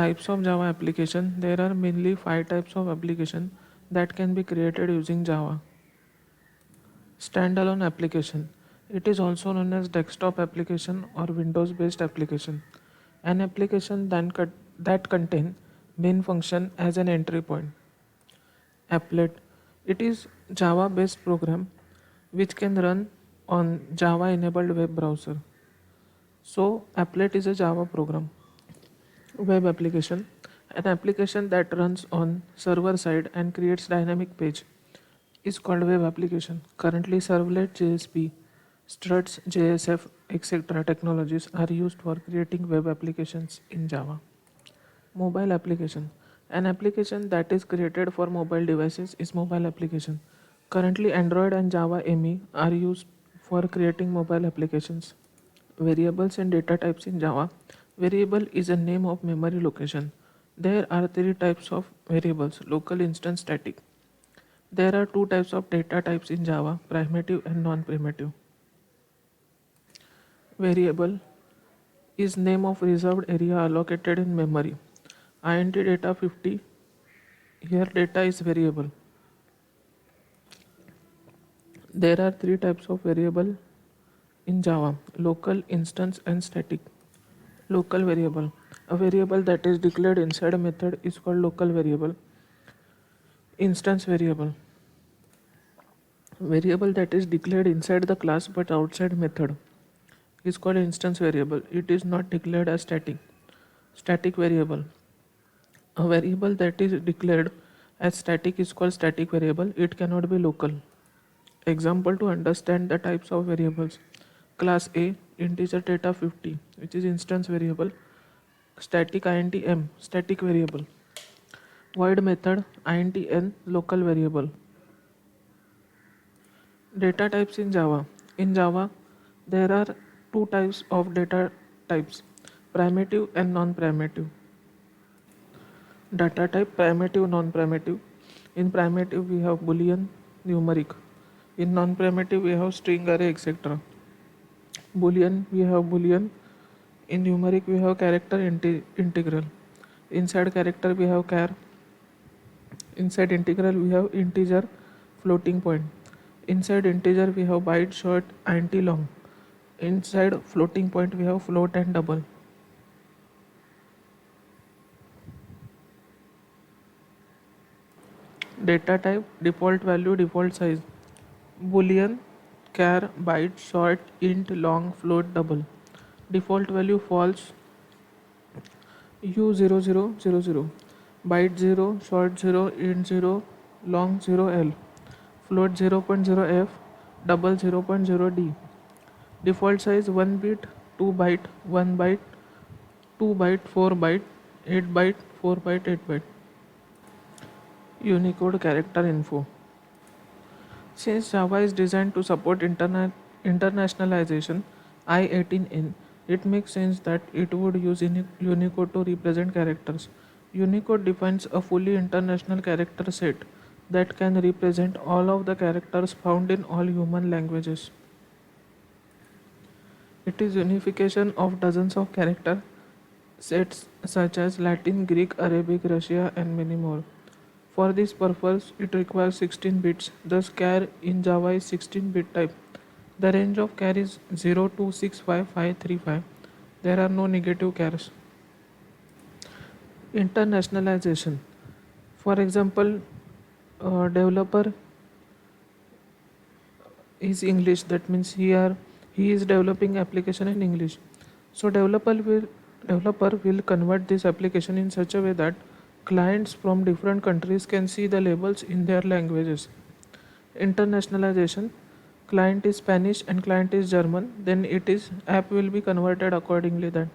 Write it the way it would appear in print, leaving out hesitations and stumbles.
Types of Java application. There are mainly 5 types of application that can be created using Java. Standalone application. It is also known as desktop application or Windows based application. An application that contain main function as an entry point. Applet. It is Java based program which can run on Java enabled web browser. So Applet is a Java program. Web application. An application that runs on server side and creates dynamic page is called web application. Currently, Servlet JSP, Struts, JSF, etc. technologies are used for creating web applications in Java. Mobile application. An application that is created for mobile devices is mobile application. Currently, Android and Java ME are used for creating mobile applications. Variables and data types in Java. Variable is a name of memory location. There are 3 types of variables: local, instance, static. There are 2 types of data types in Java: primitive and non-primitive. Variable is name of reserved area allocated in memory. int data 50. Here data is variable. There are 3 types of variable in Java: local, instance, and static. Local variable. A variable that is declared inside a method is called local variable. Instance variable. Variable that is declared inside the class but outside method is called instance variable. It is not declared as static. Static variable. A variable that is declared as static is called static variable. It cannot be local. Example to understand the types of variables. Class A, integer data 50, which is instance variable. Static int m, static variable. Void method int n, local variable. Data types in Java. In Java, there are 2 types of data types: primitive and non-primitive. Data type: primitive, non-primitive. In primitive, we have Boolean, numeric. In non-primitive, we have string, array, etc. Boolean, we have Boolean. In numeric, we have character, integral. Inside character, we have char. Inside integral, we have integer, floating point. Inside integer, we have byte, short, int, long. Inside floating point, we have float and double. Data type: default value, default size. Boolean, char, byte, short, int, long, float, double. Default value false, u0000, byte 0, short 0, int 0, long 0l, float 0.0f, double 0.0d. Default size 1 bit, 2 byte, 1 byte, 2 byte, 4 byte, 8 byte, 4 byte, 8 byte. Unicode character info. Since Java is designed to support internationalization I-18N, it makes sense that it would use Unicode to represent characters. Unicode defines a fully international character set that can represent all of the characters found in all human languages. It is unification of dozens of character sets such as Latin, Greek, Arabic, Russia, and many more. For this purpose, it requires 16 bits. Thus, char in Java is 16-bit type. The range of char is 0 to 65535. There are no negative chars. Internationalization. For example, developer is English. That means here he is developing application in English. So developer will convert this application in such a way that clients from different countries can see the labels in their languages. Internationalization. Client is Spanish and client is German. Then it is app will be converted accordingly. Then